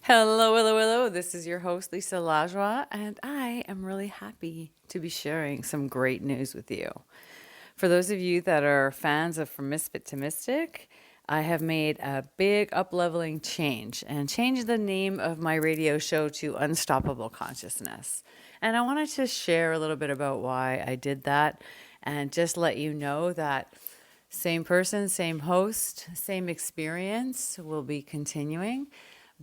Hello, hello, hello. This is your host, Lisa Lajoie, and I am really happy to be sharing some great news with you. For those of you that are fans of From Misfit to Mystic, I have made a big up-leveling change and changed the name of my radio show to Unstoppable Consciousness. And I wanted to share a little bit about why I did that and just let you know that same person, same host, same experience will be continuing.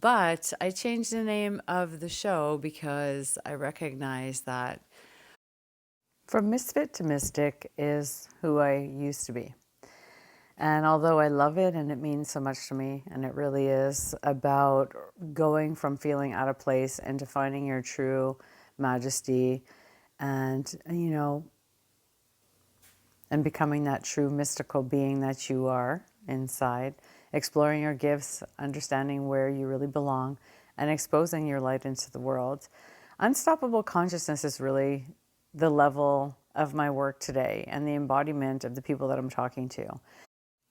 But I changed the name of the show because I recognize that From Misfit to Mystic is who I used to be. And although I love it and it means so much to me, and it really is about going from feeling out of place into finding your true majesty and, and becoming that true mystical being that you are inside, exploring your gifts, understanding where you really belong, and exposing your light into the world. Unstoppable consciousness is really the level of my work today and the embodiment of the people that I'm talking to.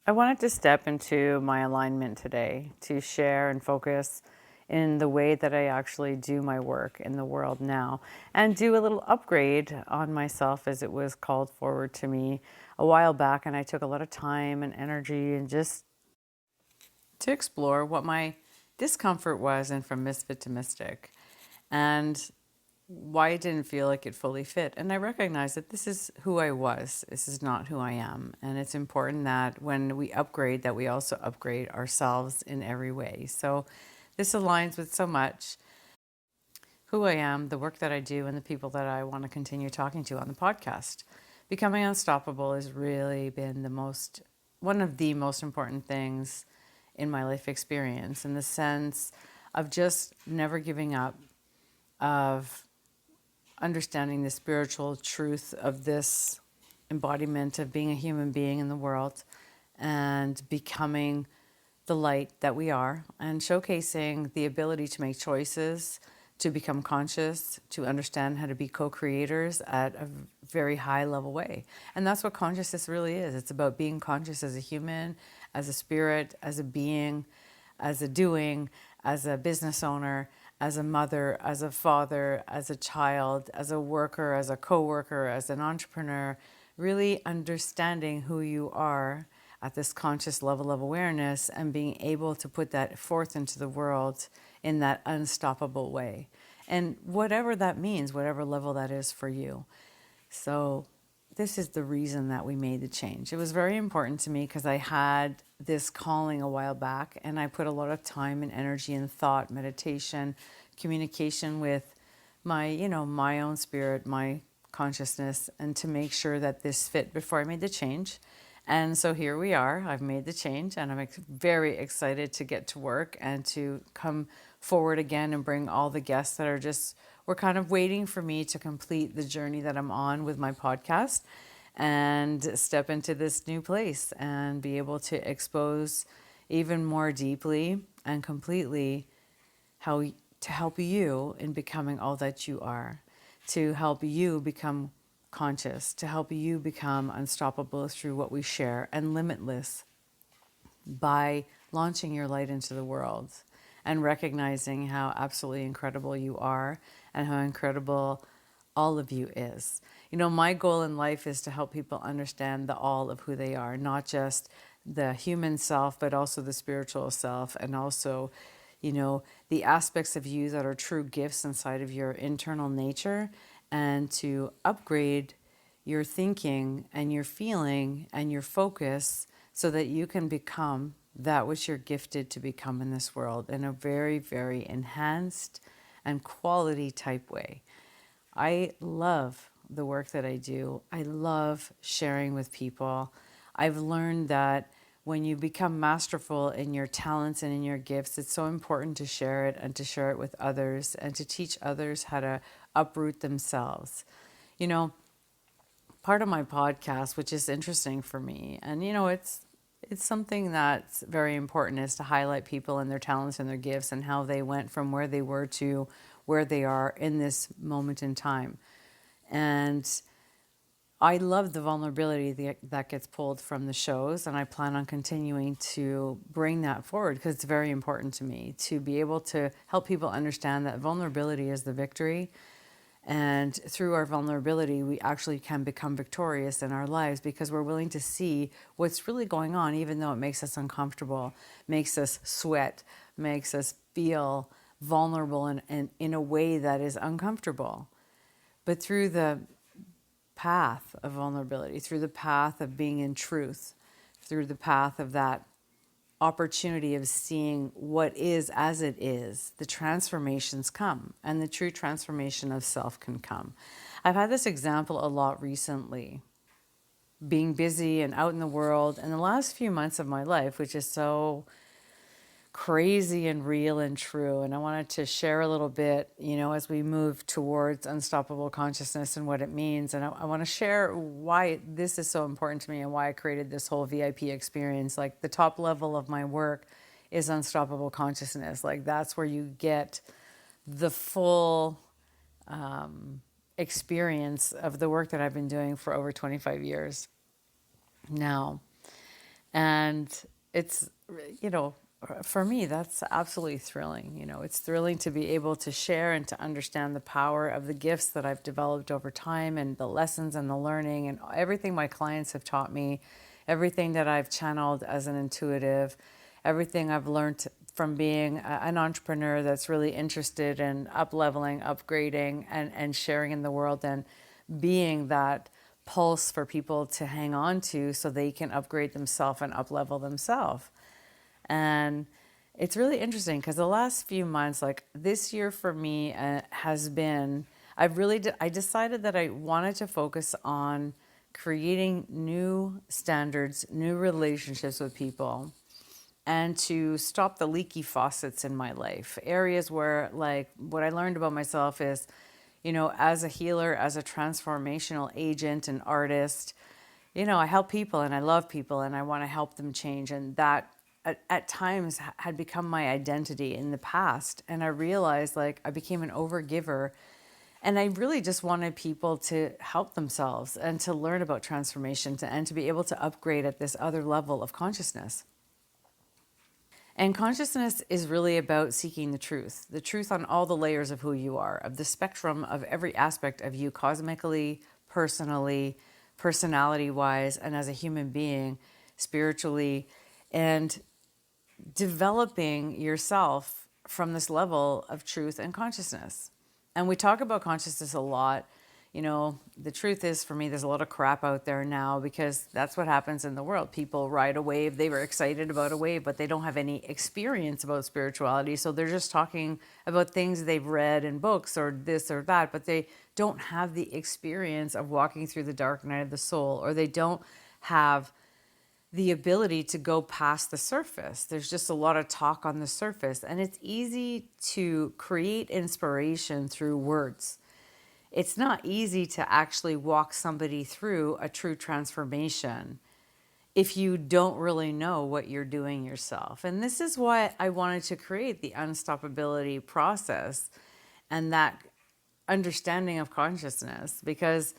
I wanted to step into my alignment today to share and focus in the way that I actually do my work in the world now and do a little upgrade on myself as it was called forward to me a while back. And I took a lot of time and energy and just to explore what my discomfort was and from misfit to mystic and why it didn't feel like it fully fit. And I recognized that this is who I was. This is not who I am. And it's important that when we upgrade, that we also upgrade ourselves in every way. So this aligns with so much who I am, the work that I do, and the people that I want to continue talking to on the podcast. Becoming unstoppable has really been one of the most important things in my life experience, in the sense of just never giving up, of understanding the spiritual truth of this embodiment of being a human being in the world and becoming the light that we are and showcasing the ability to make choices, to become conscious, to understand how to be co-creators at a very high level way. And that's what consciousness really is. It's about being conscious as a human, as a spirit, as a being, as a doing, as a business owner, as a mother, as a father, as a child, as a worker, as a co-worker, as an entrepreneur, really understanding who you are at this conscious level of awareness and being able to put that forth into the world in that unstoppable way. And whatever that means, whatever level that is for you. So this is the reason that we made the change. It was very important to me because I had this calling a while back and I put a lot of time and energy and thought, meditation, communication with my own spirit, my consciousness, and to make sure that this fit before I made the change. And so here we are. I've made the change and I'm very excited to get to work and to come forward again and bring all the guests that were kind of waiting for me to complete the journey that I'm on with my podcast and step into this new place and be able to expose even more deeply and completely how to help you in becoming all that you are, to help you become conscious, to help you become unstoppable through what we share and limitless by launching your light into the world and recognizing how absolutely incredible you are and how incredible all of you is. My goal in life is to help people understand the all of who they are, not just the human self, but also the spiritual self, and also, the aspects of you that are true gifts inside of your internal nature, and to upgrade your thinking and your feeling and your focus so that you can become that which you're gifted to become in this world in a very, very enhanced and quality type way. I love the work that I do. I love sharing with people. I've learned that when you become masterful in your talents and in your gifts, it's so important to share it and to share it with others and to teach others how to uproot themselves. Part of my podcast, which is interesting for me, and it's something that's very important, is to highlight people and their talents and their gifts and how they went from where they were to where they are in this moment in time. And I love the vulnerability that gets pulled from the shows, and I plan on continuing to bring that forward because it's very important to me to be able to help people understand that vulnerability is the victory. And through our vulnerability, we actually can become victorious in our lives because we're willing to see what's really going on, even though it makes us uncomfortable, makes us sweat, makes us feel vulnerable in a way that is uncomfortable. But through the path of vulnerability, through the path of being in truth, through the path of that opportunity of seeing what is as it is, the transformations come, and the true transformation of self can come. I've had this example a lot recently, being busy and out in the world, and the last few months of my life, which is so crazy and real and true. And I wanted to share a little bit, as we move towards unstoppable consciousness and what it means. And I want to share why this is so important to me and why I created this whole VIP experience. Like, the top level of my work is unstoppable consciousness. Like, that's where you get the full experience of the work that I've been doing for over 25 years now. And it's, you know, for me, that's absolutely thrilling. It's thrilling to be able to share and to understand the power of the gifts that I've developed over time and the lessons and the learning and everything my clients have taught me, everything that I've channeled as an intuitive, everything I've learned from being an entrepreneur that's really interested in up-leveling, upgrading, and sharing in the world, and being that pulse for people to hang on to so they can upgrade themselves and up-level themselves. And it's really interesting because the last few months, like this year for me, has been, I decided that I wanted to focus on creating new standards, new relationships with people, and to stop the leaky faucets in my life. Areas where, like, what I learned about myself is, as a healer, as a transformational agent and artist, I help people and I love people and I want to help them change. And that at times had become my identity in the past. And I realized, like, I became an overgiver. And I really just wanted people to help themselves and to learn about transformation and to be able to upgrade at this other level of consciousness. And consciousness is really about seeking the truth on all the layers of who you are, of the spectrum of every aspect of you, cosmically, personally, personality wise, and as a human being, spiritually, and developing yourself from this level of truth and consciousness. And we talk about consciousness a lot. The truth is, for me, there's a lot of crap out there now because that's what happens in the world. People ride a wave, they were excited about a wave, but they don't have any experience about spirituality. So they're just talking about things they've read in books or this or that, but they don't have the experience of walking through the dark night of the soul, or they don't have the ability to go past the surface. There's just a lot of talk on the surface, and it's easy to create inspiration through words. It's not easy to actually walk somebody through a true transformation if you don't really know what you're doing yourself. And this is why I wanted to create the unstoppability process and that understanding of consciousness, because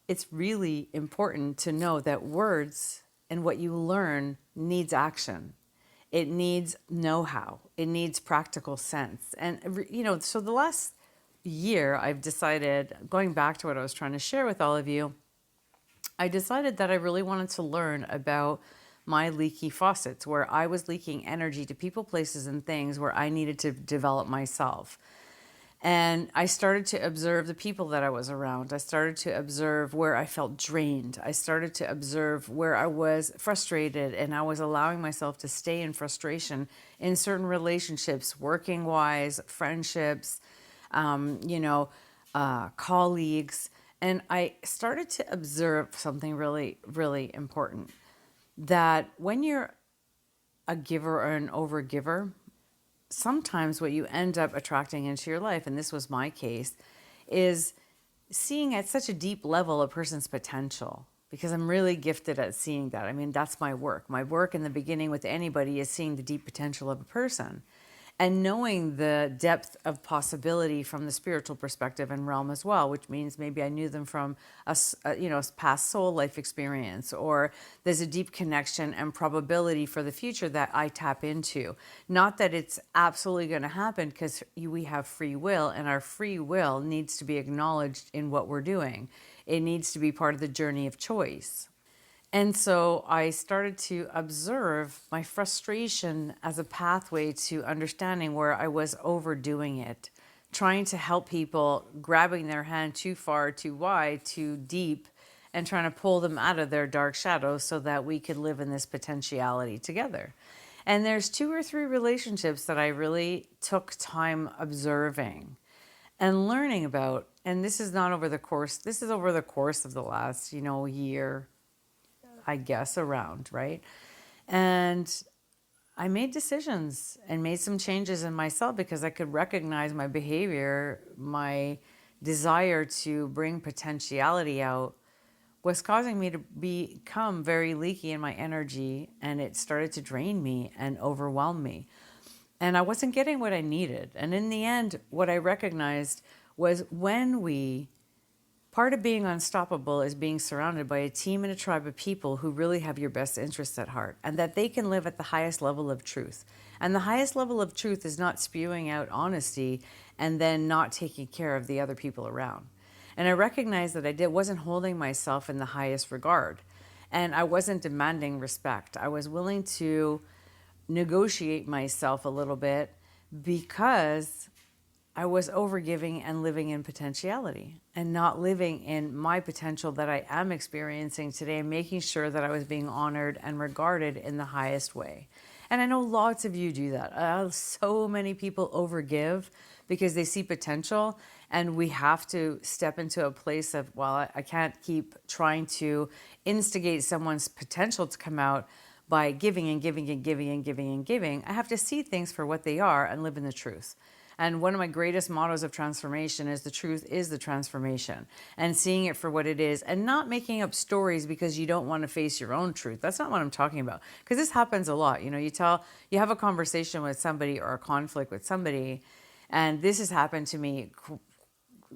it's really important to know that words and what you learn needs action. It needs know-how. It needs practical sense. And, so the last year, I've decided, going back to what I was trying to share with all of you, I decided that I really wanted to learn about my leaky faucets, where I was leaking energy to people, places, and things where I needed to develop myself. And I started to observe the people that I was around. I started to observe where I felt drained. I started to observe where I was frustrated, and I was allowing myself to stay in frustration in certain relationships, working wise, friendships, colleagues. And I started to observe something really, really important, that when you're a giver or an overgiver, sometimes what you end up attracting into your life, and this was my case, is seeing at such a deep level a person's potential, because I'm really gifted at seeing that. I mean, that's my work. My work in the beginning with anybody is seeing the deep potential of a person. and knowing the depth of possibility from the spiritual perspective and realm as well, which means maybe I knew them from a past soul life experience, or there's a deep connection and probability for the future that I tap into. Not that it's absolutely going to happen, because we have free will, and our free will needs to be acknowledged in what we're doing. It needs to be part of the journey of choice. And so I started to observe my frustration as a pathway to understanding where I was overdoing it, trying to help people, grabbing their hand too far, too wide, too deep, and trying to pull them out of their dark shadows so that we could live in this potentiality together. And there's 2 or 3 relationships that I really took time observing and learning about. And this is not over the course, this is over the course of the last, year, I guess, around, right? And I made decisions and made some changes in myself because I could recognize my behavior, my desire to bring potentiality out was causing me to become very leaky in my energy, and it started to drain me and overwhelm me. And I wasn't getting what I needed. And in the end, what I recognized was part of being unstoppable is being surrounded by a team and a tribe of people who really have your best interests at heart, and that they can live at the highest level of truth. And the highest level of truth is not spewing out honesty and then not taking care of the other people around. And I recognized that wasn't holding myself in the highest regard, and I wasn't demanding respect. I was willing to negotiate myself a little bit because I was overgiving and living in potentiality and not living in my potential that I am experiencing today, and making sure that I was being honored and regarded in the highest way. And I know lots of you do that. So many people overgive because they see potential, and we have to step into a place of, well, I can't keep trying to instigate someone's potential to come out by giving and giving and giving and giving and giving. I have to see things for what they are and live in the truth. And one of my greatest mottos of transformation is the truth is the transformation, and seeing it for what it is, and not making up stories because you don't want to face your own truth. That's not what I'm talking about. Because this happens a lot. You have a conversation with somebody or a conflict with somebody, and this has happened to me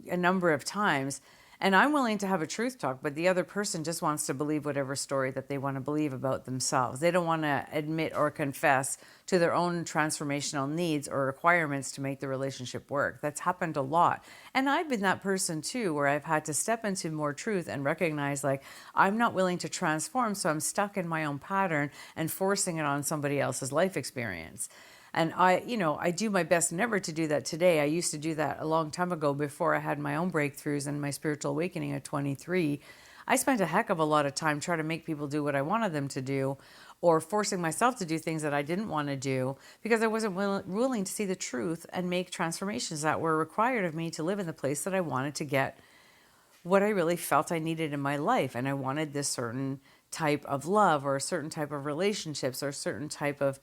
a number of times. And I'm willing to have a truth talk, but the other person just wants to believe whatever story that they want to believe about themselves. They don't want to admit or confess to their own transformational needs or requirements to make the relationship work. That's happened a lot. And I've been that person too, where I've had to step into more truth and recognize, like, I'm not willing to transform, so I'm stuck in my own pattern and forcing it on somebody else's life experience. And I do my best never to do that today. I used to do that a long time ago before I had my own breakthroughs and my spiritual awakening at 23. I spent a heck of a lot of time trying to make people do what I wanted them to do, or forcing myself to do things that I didn't want to do because I wasn't willing to see the truth and make transformations that were required of me to live in the place that I wanted to get what I really felt I needed in my life. And I wanted this certain type of love, or a certain type of relationships, or a certain type of,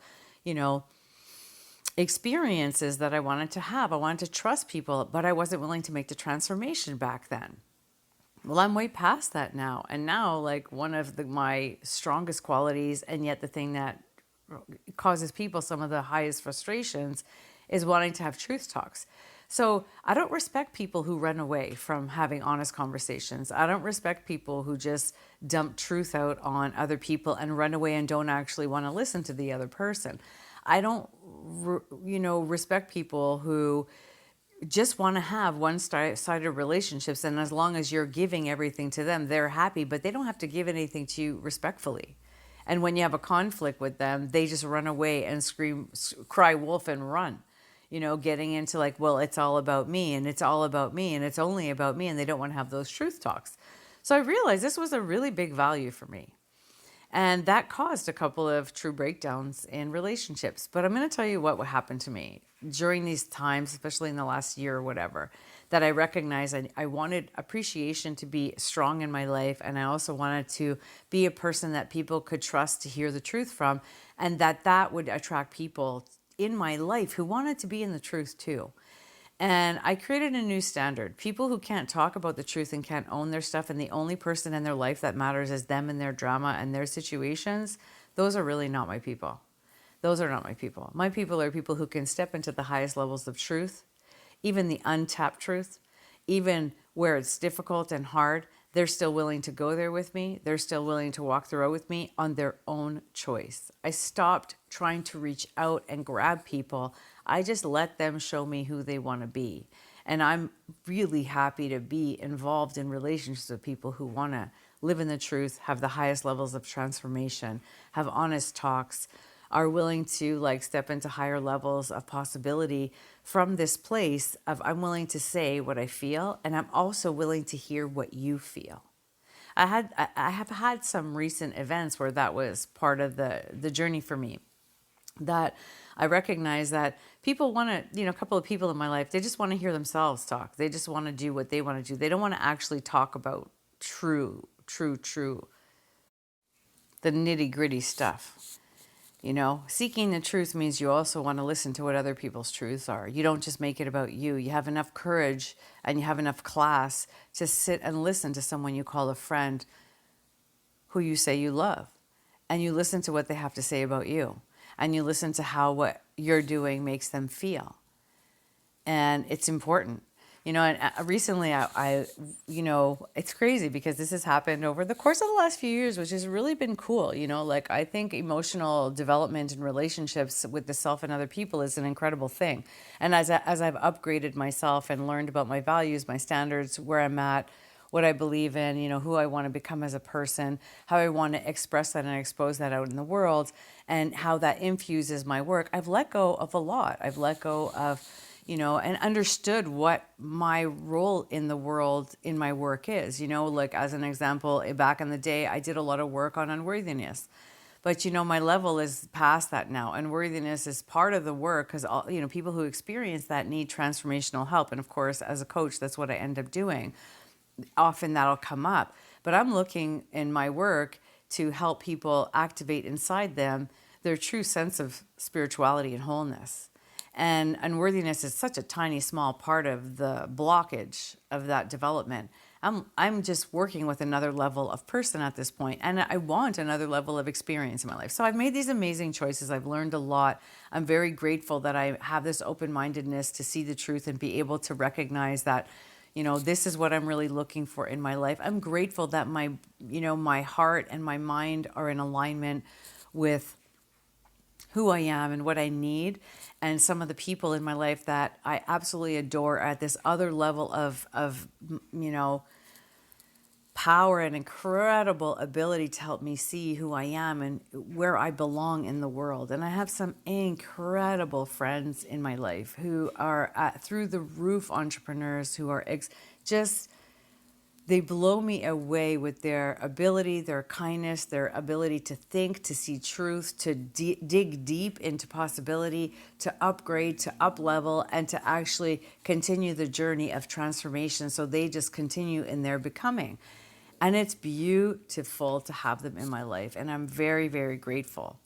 experiences that I wanted to have. I wanted to trust people, but I wasn't willing to make the transformation back then. Well, I'm way past that now. And now, like, one of my strongest qualities, and yet the thing that causes people some of the highest frustrations, is wanting to have truth talks. So I don't respect people who run away from having honest conversations. I don't respect people who just dump truth out on other people and run away and don't actually want to listen to the other person. I don't, respect people who just want to have one-sided relationships, and as long as you're giving everything to them, they're happy, but they don't have to give anything to you respectfully. And when you have a conflict with them, they just run away and scream, cry wolf, and run. Getting into like, well, it's all about me, and it's all about me, and it's only about me, and they don't want to have those truth talks. So I realized this was a really big value for me. And that caused a couple of true breakdowns in relationships. But I'm going to tell you what happened to me during these times, especially in the last year or whatever, that I recognized I wanted appreciation to be strong in my life. And I also wanted to be a person that people could trust to hear the truth from, and that would attract people in my life who wanted to be in the truth too. And I created a new standard. People who can't talk about the truth and can't own their stuff, and the only person in their life that matters is them and their drama and their situations, those are really not my people. Those are not my people. My people are people who can step into the highest levels of truth, even the untapped truth, even where it's difficult and hard. They're still willing to go there with me. They're still willing to walk the road with me on their own choice. I stopped trying to reach out and grab people. I just let them show me who they want to be. And I'm really happy to be involved in relationships with people who want to live in the truth, have the highest levels of transformation, have honest talks, are willing to like step into higher levels of possibility from this place of I'm willing to say what I feel, and I'm also willing to hear what you feel. I have had some recent events where that was part of the journey for me, that I recognize that people want to, a couple of people in my life, they just want to hear themselves talk. They just want to do what they want to do. They don't want to actually talk about true, the nitty gritty stuff. Seeking the truth means you also want to listen to what other people's truths are. You don't just make it about you. You have enough courage and you have enough class to sit and listen to someone you call a friend who you say you love. And you listen to what they have to say about you. And you listen to how what you're doing makes them feel. And it's important. And recently it's crazy because this has happened over the course of the last few years, which has really been cool. Like I think emotional development in relationships with the self and other people is an incredible thing. And as I've upgraded myself and learned about my values, my standards, where I'm at, what I believe in, who I want to become as a person, how I want to express that and expose that out in the world, and how that infuses my work, I've let go of a lot. I've let go of and understood what my role in the world in my work is. Like as an example, back in the day, I did a lot of work on unworthiness. But my level is past that now. Unworthiness is part of the work because people who experience that need transformational help. And of course, as a coach, that's what I end up doing. Often that'll come up. But I'm looking in my work to help people activate inside them their true sense of spirituality and wholeness. And unworthiness is such a tiny, small part of the blockage of that development. I'm just working with another level of person at this point, and I want another level of experience in my life. So I've made these amazing choices. I've learned a lot. I'm very grateful that I have this open-mindedness to see the truth and be able to recognize that, this is what I'm really looking for in my life. I'm grateful that my heart and my mind are in alignment with who I am and what I need, and some of the people in my life that I absolutely adore at this other level of power and incredible ability to help me see who I am and where I belong in the world. And I have some incredible friends in my life who are through the roof entrepreneurs who are just they blow me away with their ability, their kindness, their ability to think, to see truth, to dig deep into possibility, to upgrade, to up level, and to actually continue the journey of transformation. So they just continue in their becoming. And it's beautiful to have them in my life. And I'm very, very grateful.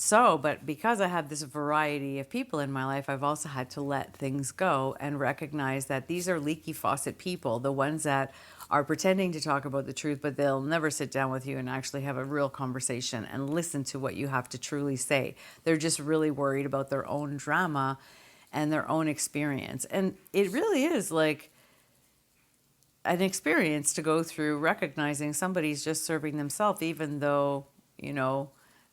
But because I have this variety of people in my life, I've also had to let things go and recognize that these are leaky faucet people, the ones that are pretending to talk about the truth, but they'll never sit down with you and actually have a real conversation and listen to what you have to truly say. They're just really worried about their own drama and their own experience. And it really is like an experience to go through recognizing somebody's just serving themselves, even though,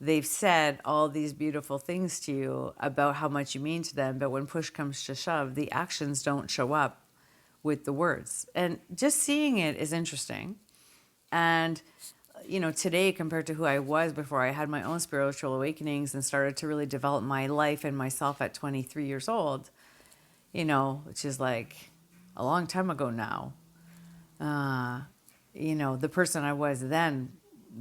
they've said all these beautiful things to you about how much you mean to them, but when push comes to shove, the actions don't show up with the words. And just seeing it is interesting. And, today compared to who I was before I had my own spiritual awakenings and started to really develop my life and myself at 23 years old, which is like a long time ago now. The person I was then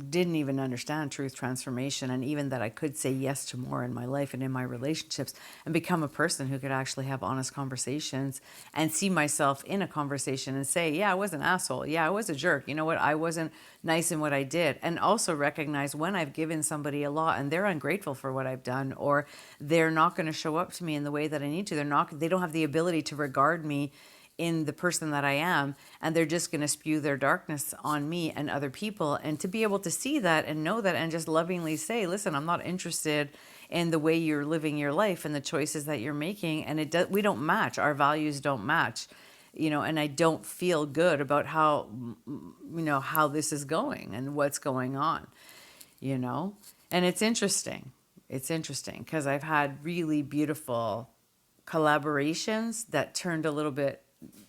didn't even understand truth transformation, and even that I could say yes to more in my life and in my relationships and become a person who could actually have honest conversations and see myself in a conversation and say, yeah, I was an asshole. Yeah, I was a jerk. You know what? I wasn't nice in what I did. And also recognize when I've given somebody a lot and they're ungrateful for what I've done, or they're not going to show up to me in the way that I need to. They don't have the ability to regard me in the person that I am, and they're just going to spew their darkness on me and other people. And to be able to see that and know that and just lovingly say, listen, I'm not interested in the way you're living your life and the choices that you're making. And we don't match. Our values don't match, and I don't feel good about how this is going and what's going on, you know? And it's interesting. It's interesting because I've had really beautiful collaborations that turned a little bit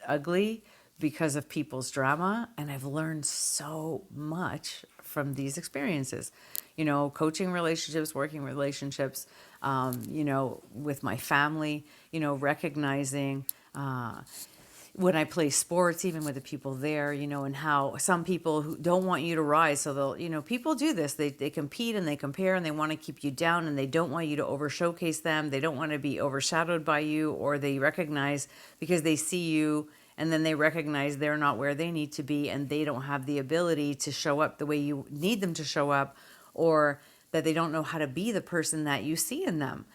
ugly because of people's drama. And I've learned so much from these experiences, coaching relationships, working relationships, with my family, recognizing, when I play sports, even with the people there, and how some people who don't want you to rise. So they'll, people do this. They compete and they compare and they want to keep you down and they don't want you to over showcase them. They don't want to be overshadowed by you, or they recognize because they see you and then they recognize they're not where they need to be and they don't have the ability to show up the way you need them to show up, or that they don't know how to be the person that you see in them.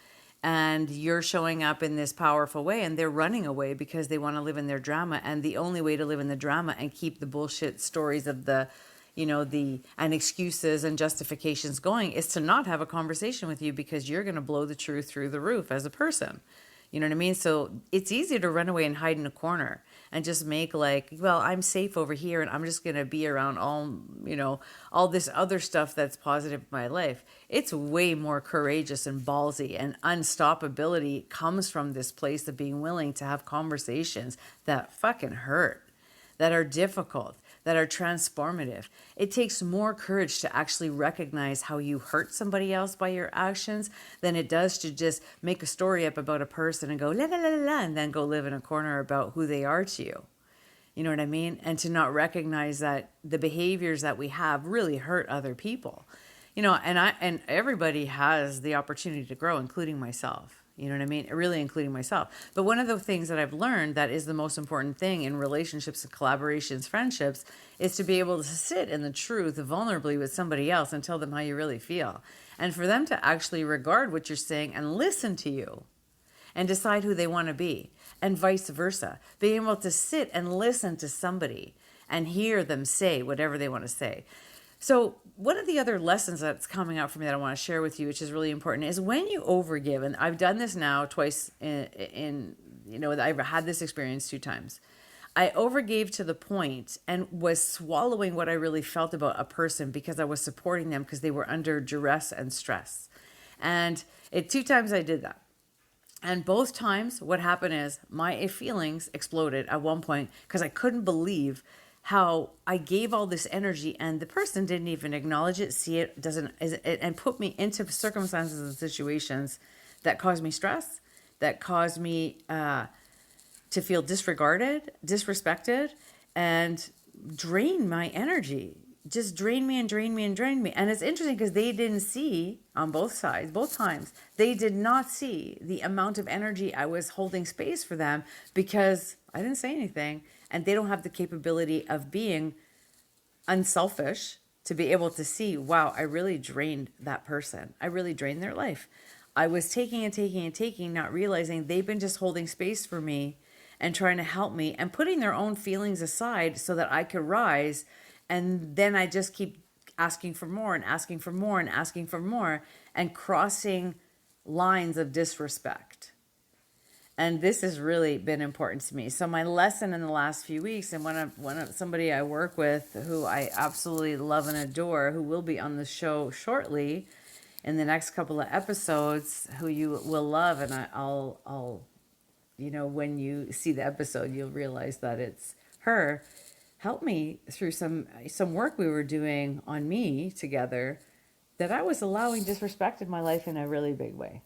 And you're showing up in this powerful way and they're running away because they want to live in their drama. And the only way to live in the drama and keep the bullshit stories of and excuses and justifications going is to not have a conversation with you, because you're going to blow the truth through the roof as a person. You know what I mean? So it's easy to run away and hide in a corner and just make like, well, I'm safe over here and I'm just going to be around all this other stuff that's positive in my life. It's way more courageous and ballsy, and unstoppability comes from this place of being willing to have conversations that fucking hurt, that are difficult, that are transformative. It takes more courage to actually recognize how you hurt somebody else by your actions than it does to just make a story up about a person and go la la la la la, and then go live in a corner about who they are to you. You know what I mean? And to not recognize that the behaviors that we have really hurt other people. And everybody has the opportunity to grow, including myself. You know what I mean? Really including myself. But one of the things that I've learned that is the most important thing in relationships and collaborations, friendships, is to be able to sit in the truth vulnerably with somebody else and tell them how you really feel. And for them to actually regard what you're saying and listen to you and decide who they want to be, and vice versa. Being able to sit and listen to somebody and hear them say whatever they want to say. So one of the other lessons that's coming out for me that I want to share with you, which is really important, is when you overgive, and I've done this now twice I've had this experience 2 times. I overgave to the point and was swallowing what I really felt about a person because I was supporting them because they were under duress and stress. And 2 times I did that. And both times what happened is my feelings exploded at one point because I couldn't believe how I gave all this energy and the person didn't even acknowledge it, see it, and put me into circumstances and situations that caused me stress, that caused me to feel disregarded, disrespected, and drain my energy. Just drain me and drain me and drain me. And it's interesting because they didn't see on both sides, both times, they did not see the amount of energy I was holding space for them because I didn't say anything. And they don't have the capability of being unselfish to be able to see, wow, I really drained that person. I really drained their life. I was taking and taking and taking, not realizing they've been just holding space for me and trying to help me and putting their own feelings aside so that I could rise. And then I just keep asking for more and asking for more and asking for more and crossing lines of disrespect. And this has really been important to me. So my lesson in the last few weeks, and one of somebody I work with who I absolutely love and adore, who will be on the show shortly in the next couple of episodes, who you will love, and I'll when you see the episode, you'll realize that it's her. Helped me through some work we were doing on me together, that I was allowing disrespect in my life in a really big way.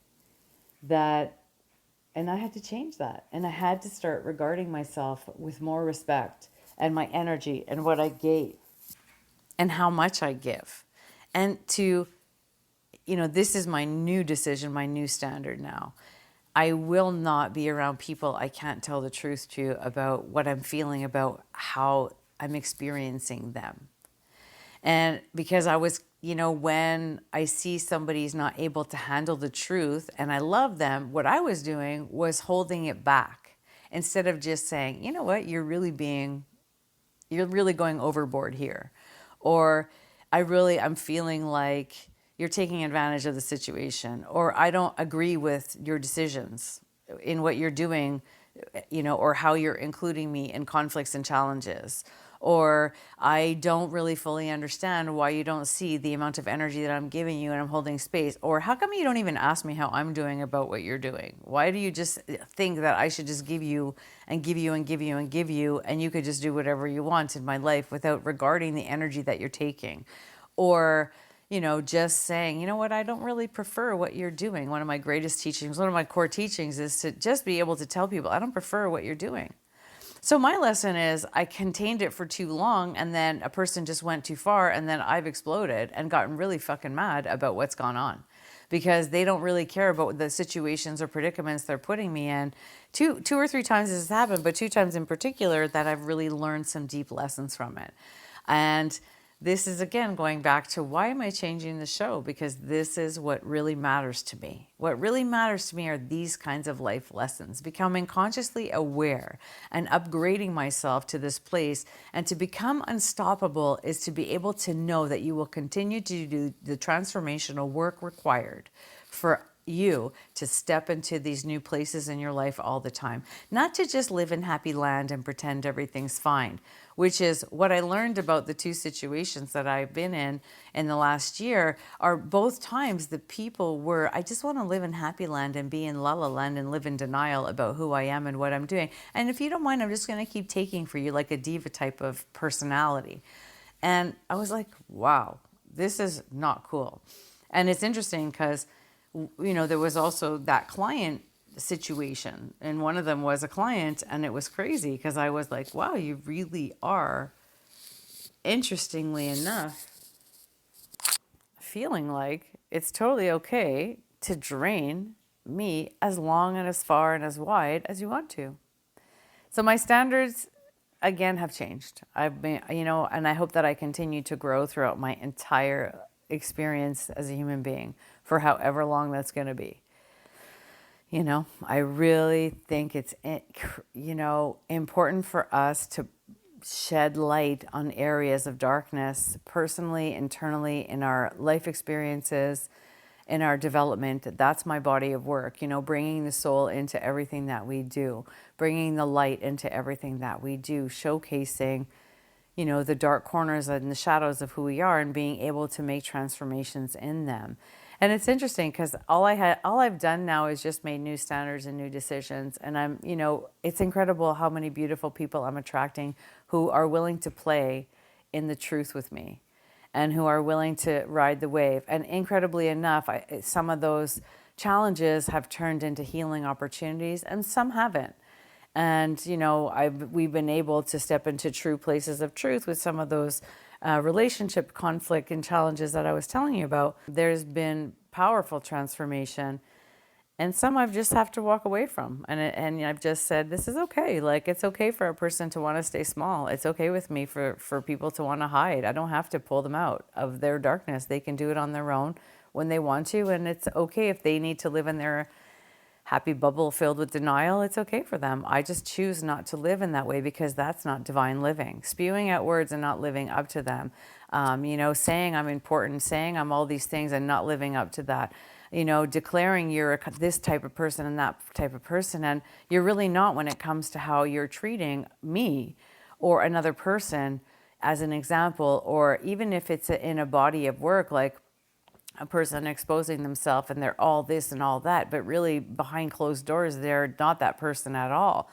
And I had to change that. And I had to start regarding myself with more respect and my energy and what I gave and how much I give. And this is my new decision, my new standard now. I will not be around people I can't tell the truth to about what I'm feeling, about how I'm experiencing them. And because I was, when I see somebody's not able to handle the truth and I love them, what I was doing was holding it back instead of just saying, you know what, you're really going overboard here. Or I'm feeling like, you're taking advantage of the situation, or I don't agree with your decisions in what you're doing, or how you're including me in conflicts and challenges, or I don't really fully understand why you don't see the amount of energy that I'm giving you and I'm holding space, or how come you don't even ask me how I'm doing about what you're doing? Why do you just think that I should just give you and give you and give you and give you, and you could just do whatever you want in my life without regarding the energy that you're taking? Or just saying, what, I don't really prefer what you're doing. One of my greatest teachings, one of my core teachings, is to just be able to tell people, I don't prefer what you're doing. So my lesson is, I contained it for too long, and then a person just went too far, and then I've exploded and gotten really fucking mad about what's gone on, because they don't really care about the situations or predicaments they're putting me in. Two or three times this has happened, but 2 times in particular that I've really learned some deep lessons from it. And this is, again, going back to, why am I changing the show? Because this is what really matters to me. What really matters to me are these kinds of life lessons, becoming consciously aware and upgrading myself to this place. And to become unstoppable is to be able to know that you will continue to do the transformational work required for you to step into these new places in your life all the time. Not to just live in happy land and pretend everything's fine, which is what I learned about the 2 situations that I've been in the last year. Are both times the people were, I just want to live in happy land and be in la la land and live in denial about who I am and what I'm doing. And if you don't mind, I'm just going to keep taking for you, like a diva type of personality. And I was like, wow, this is not cool. And it's interesting because there was also that client situation, and one of them was a client, and it was crazy because I was like, wow, you really are, interestingly enough, feeling like it's totally okay to drain me as long and as far and as wide as you want to. So my standards, again, have changed. I've been, and I hope that I continue to grow throughout my entire experience as a human being, for however long that's going to be. I really think it's, important for us to shed light on areas of darkness, personally, internally, in our life experiences, in our development. That's my body of work, bringing the soul into everything that we do, bringing the light into everything that we do, showcasing the dark corners and the shadows of who we are, and being able to make transformations in them. And it's interesting because all I've done now is just made new standards and new decisions. And I'm, it's incredible how many beautiful people I'm attracting who are willing to play in the truth with me, and who are willing to ride the wave. And incredibly enough, some of those challenges have turned into healing opportunities, and some haven't. And, we've been able to step into true places of truth with some of those relationship conflict and challenges that I was telling you about. There's been powerful transformation, and some I've just have to walk away from. And I've just said, this is okay. Like, it's okay for a person to want to stay small. It's okay with me for people to want to hide. I don't have to pull them out of their darkness. They can do it on their own when they want to. And it's okay if they need to live in their happy bubble filled with denial. It's okay for them. I just choose not to live in that way, because that's not divine living. Spewing out words and not living up to them. Saying I'm important, saying I'm all these things and not living up to that. Declaring you're this type of person and that type of person, and you're really not when it comes to how you're treating me or another person, as an example. Or even if it's in a body of work, like a person exposing themselves and they're all this and all that, but really behind closed doors, they're not that person at all.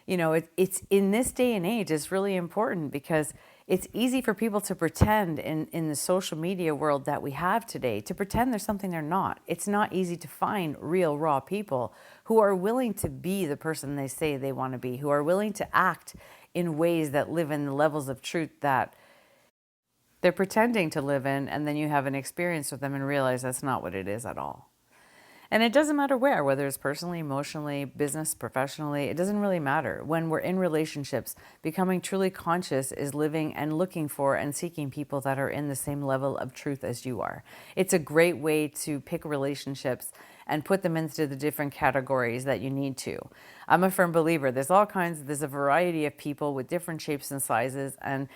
It's in this day and age, it's really important, because it's easy for people to pretend in the social media world that we have today, to pretend there's something they're not. It's not easy to find real, raw people who are willing to be the person they say they want to be, who are willing to act in ways that live in the levels of truth that they're pretending to live in. And then you have an experience with them and realize that's not what it is at all. And it doesn't matter whether it's personally, emotionally, business, professionally, it doesn't really matter. When we're in relationships, becoming truly conscious is living and looking for and seeking people that are in the same level of truth as you are. It's a great way to pick relationships and put them into the different categories that you need to. I'm a firm believer. There's a variety of people with different shapes and sizes, and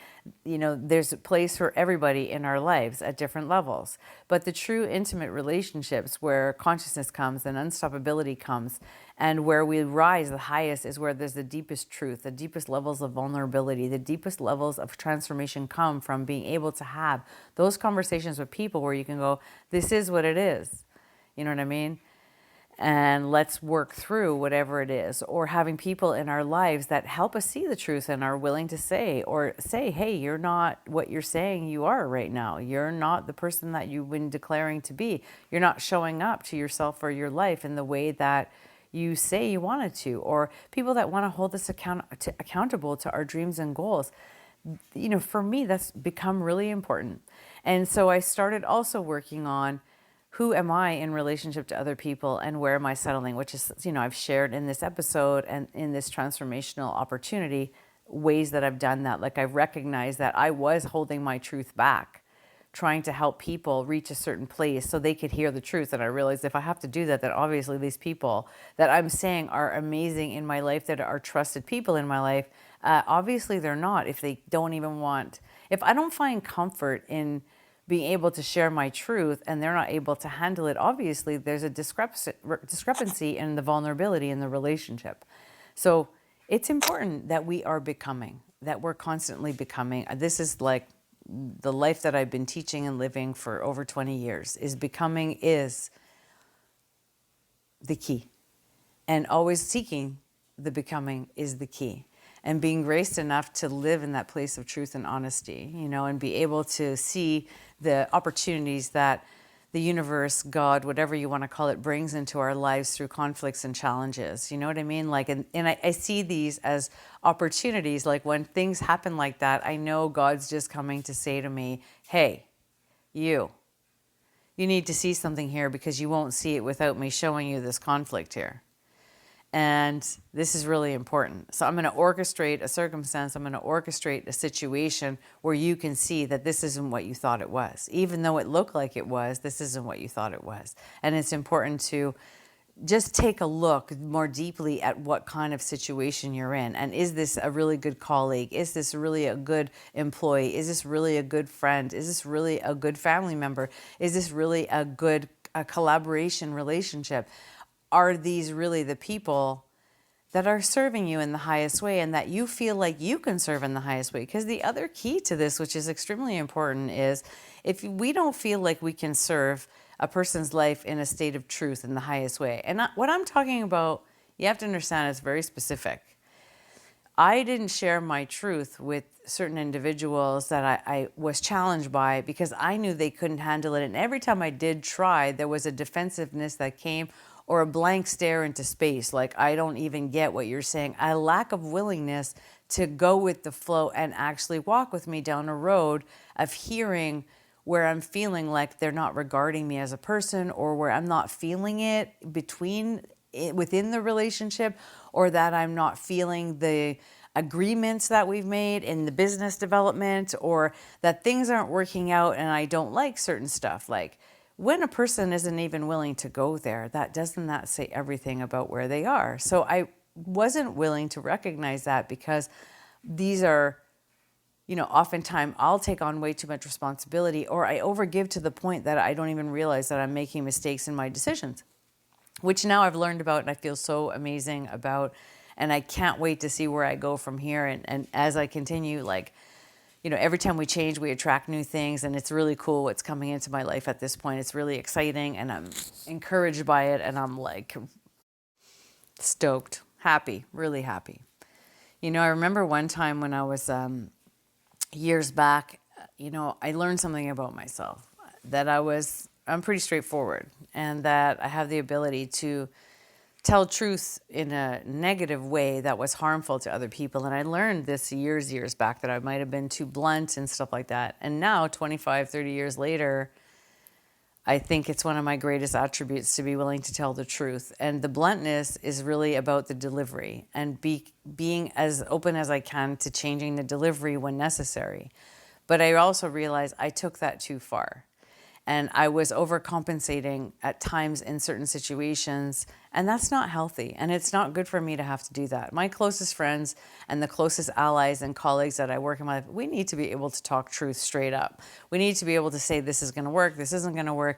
there's a place for everybody in our lives at different levels. But the true intimate relationships where consciousness comes and unstoppability comes, and where we rise the highest, is where there's the deepest truth, the deepest levels of vulnerability, the deepest levels of transformation come from being able to have those conversations with people where you can go, this is what it is. You know what I mean? And let's work through whatever it is, or having people in our lives that help us see the truth and are willing to say, hey, you're not what you're saying you are right now. You're not the person that you've been declaring to be. You're not showing up to yourself or your life in the way that you say you wanted to, or people that want to hold us accountable to our dreams and goals. For me, that's become really important. And so I started also working on who am I in relationship to other people, and where am I settling, which is, I've shared in this episode and in this transformational opportunity ways that I've done that. Like, I recognized that I was holding my truth back, trying to help people reach a certain place so they could hear the truth. And I realized if I have to do that, then obviously these people that I'm saying are amazing in my life, that are trusted people in my life, obviously they're not, if they don't even want, if I don't find comfort in being able to share my truth and they're not able to handle it, obviously there's a discrepancy in the vulnerability in the relationship. So it's important that we are becoming, that we're constantly becoming. This is like the life that I've been teaching and living for over 20 years, is becoming is the key. And always seeking the becoming is the key. And being graced enough to live in that place of truth and honesty, and be able to see the opportunities that the universe, God, whatever you want to call it, brings into our lives through conflicts and challenges. You know what I mean? Like, and I see these as opportunities. Like, when things happen like that, I know God's just coming to say to me, hey, you need to see something here, because you won't see it without me showing you this conflict here. And this is really important. So I'm going to orchestrate a circumstance. I'm going to orchestrate a situation where you can see that this isn't what you thought it was. Even though it looked like it was, this isn't what you thought it was. And it's important to just take a look more deeply at what kind of situation you're in. And is this a really good colleague? Is this really a good employee? Is this really a good friend? Is this really a good family member? Is this really a good collaboration relationship? Are these really the people that are serving you in the highest way, and that you feel like you can serve in the highest way? Because the other key to this, which is extremely important, is if we don't feel like we can serve a person's life in a state of truth in the highest way. And what I'm talking about, you have to understand, it's very specific. I didn't share my truth with certain individuals that I was challenged by, because I knew they couldn't handle it. And every time I did try, there was a defensiveness that came, or a blank stare into space, like, I don't even get what you're saying. A lack of willingness to go with the flow and actually walk with me down a road of hearing where I'm feeling like they're not regarding me as a person, or where I'm not feeling it within the relationship, or that I'm not feeling the agreements that we've made in the business development, or that things aren't working out and I don't like certain stuff. Like, when a person isn't even willing to go there, doesn't that say everything about where they are? So I wasn't willing to recognize that, because these are, oftentimes I'll take on way too much responsibility, or I overgive to the point that I don't even realize that I'm making mistakes in my decisions, which now I've learned about and I feel so amazing about. And I can't wait to see where I go from here. And as I continue, like, every time we change, we attract new things, and it's really cool what's coming into my life at this point. It's really exciting, and I'm encouraged by it, and I'm like stoked, happy, really happy. I remember one time when I was years back, I learned something about myself, that I'm pretty straightforward, and that I have the ability to tell truth in a negative way that was harmful to other people. And I learned this years back, that I might have been too blunt and stuff like that. And now, 25, 30 years later, I think it's one of my greatest attributes to be willing to tell the truth. And the bluntness is really about the delivery, and being as open as I can to changing the delivery when necessary. But I also realized I took that too far. And I was overcompensating at times in certain situations, and that's not healthy. And it's not good for me to have to do that. My closest friends and the closest allies and colleagues that I work in my life, we need to be able to talk truth straight up. We need to be able to say, this is going to work, this isn't going to work.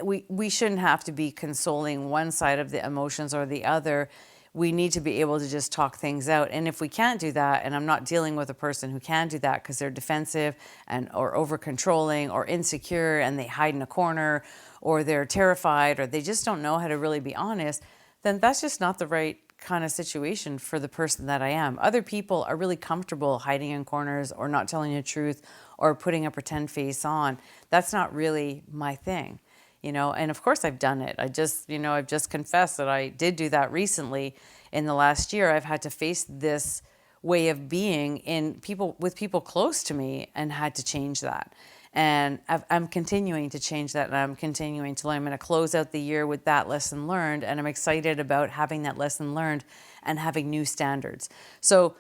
We shouldn't have to be consoling one side of the emotions or the other. We need to be able to just talk things out. And if we can't do that, and I'm not dealing with a person who can do that because they're defensive and or over controlling or insecure and they hide in a corner or they're terrified or they just don't know how to really be honest, then that's just not the right kind of situation for the person that I am. Other people are really comfortable hiding in corners or not telling the truth or putting a pretend face on. That's not really my thing. And of course I've done it. I've just confessed that I did do that recently. In the last year, I've had to face this way of being with people close to me and had to change that. And I'm continuing to change that, and I'm continuing to learn. I'm going to close out the year with that lesson learned, and I'm excited about having that lesson learned and having new standards. So,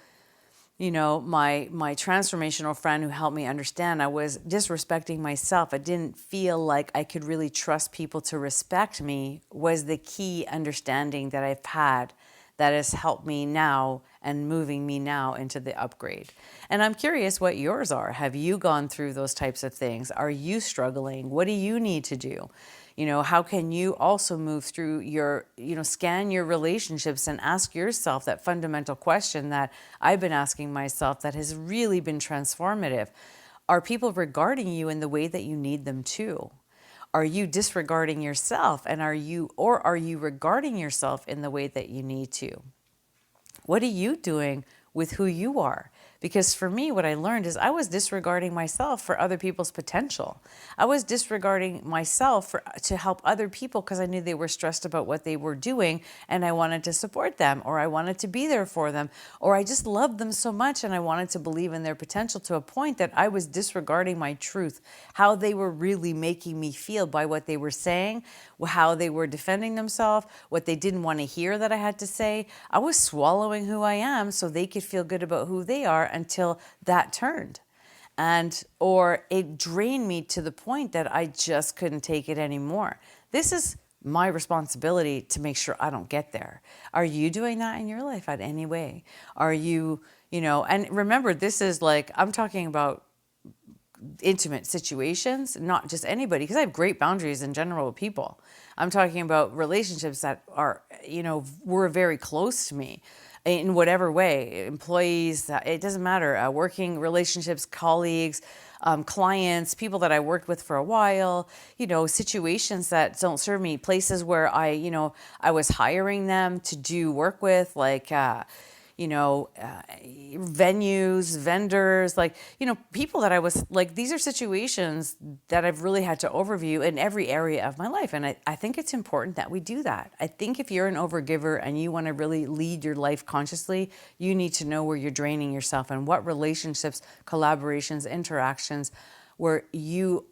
my transformational friend who helped me understand I was disrespecting myself. I didn't feel like I could really trust people to respect me was the key understanding that I've had that has helped me now and moving me now into the upgrade. And I'm curious what yours are. Have you gone through those types of things? Are you struggling? What do you need to do? How can you also move through scan your relationships and ask yourself that fundamental question that I've been asking myself that has really been transformative. Are people regarding you in the way that you need them to? Are you disregarding yourself are you regarding yourself in the way that you need to? What are you doing with who you are? Because for me, what I learned is I was disregarding myself for other people's potential. I was disregarding myself to help other people because I knew they were stressed about what they were doing and I wanted to support them, or I wanted to be there for them, or I just loved them so much and I wanted to believe in their potential to a point that I was disregarding my truth, how they were really making me feel by what they were saying, how they were defending themselves, what they didn't want to hear that I had to say. I was swallowing who I am so they could feel good about who they are until that turned. Or it drained me to the point that I just couldn't take it anymore. This is my responsibility to make sure I don't get there. Are you doing that in your life in any way? Are you, and remember, this is like, I'm talking about intimate situations, not just anybody, because I have great boundaries in general with people. I'm talking about relationships that are, were very close to me in whatever way, employees, it doesn't matter, working relationships, colleagues, clients, people that I worked with for a while, situations that don't serve me, places where I was hiring them to do work with, like, venues, vendors, people that I was like, these are situations that I've really had to overview in every area of my life. And I think it's important that we do that. I think if you're an overgiver and you want to really lead your life consciously, you need to know where you're draining yourself and what relationships, collaborations, interactions that you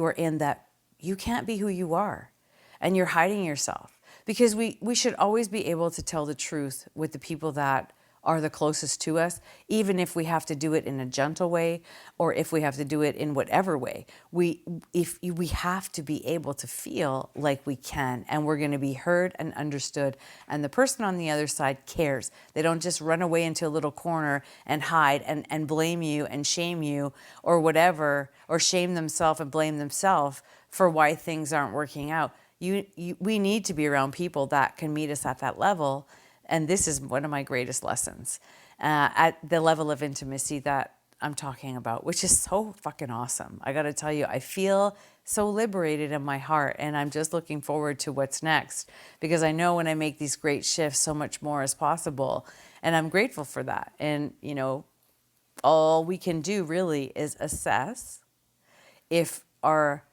are in that you can't be who you are and you're hiding yourself. Because we should always be able to tell the truth with the people that are the closest to us, even if we have to do it in a gentle way or if we have to do it in whatever way. We have to be able to feel like we can and we're going to be heard and understood, and the person on the other side cares. They don't just run away into a little corner and hide and blame you and shame you or whatever, or shame themselves and blame themselves for why things aren't working out. We need to be around people that can meet us at that level. And this is one of my greatest lessons at the level of intimacy that I'm talking about, which is so fucking awesome. I got to tell you, I feel so liberated in my heart, and I'm just looking forward to what's next, because I know when I make these great shifts, so much more is possible. And I'm grateful for that. And, all we can do really is assess if our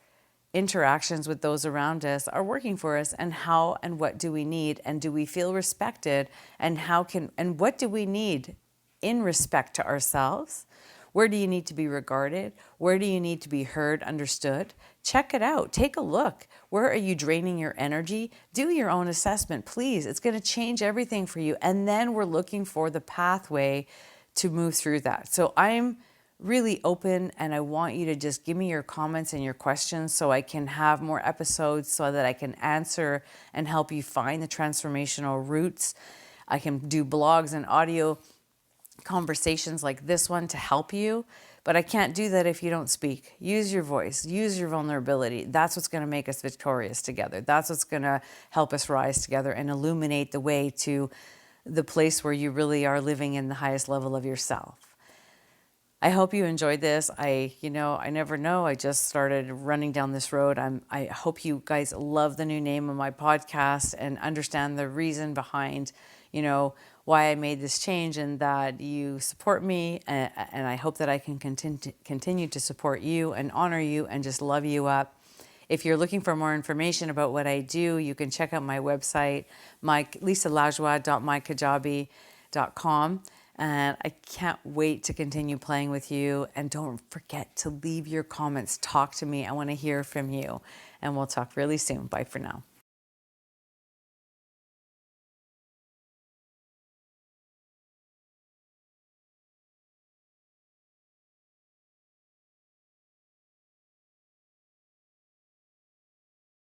interactions with those around us are working for us, and how and what do we need, and do we feel respected, and what do we need in respect to ourselves? Where do you need to be regarded? Where do you need to be heard, understood? Check it out. Take a look. Where are you draining your energy? Do your own assessment, please. It's going to change everything for you. And then we're looking for the pathway to move through that. So I'm really open, and I want you to just give me your comments and your questions so I can have more episodes so that I can answer and help you find the transformational roots. I can do blogs and audio conversations like this one to help you, but I can't do that if you don't speak. Use your voice, use your vulnerability. That's what's going to make us victorious together. That's what's going to help us rise together and illuminate the way to the place where you really are living in the highest level of yourself. I hope you enjoyed this. I never know. I just started running down this road. I hope you guys love the new name of my podcast and understand the reason behind, why I made this change, and that you support me. And I hope that I can continue to support you and honor you and just love you up. If you're looking for more information about what I do, you can check out my website, lisalajoie.mykajabi.com. And I can't wait to continue playing with you. And don't forget to leave your comments. Talk to me. I want to hear from you. And we'll talk really soon. Bye for now.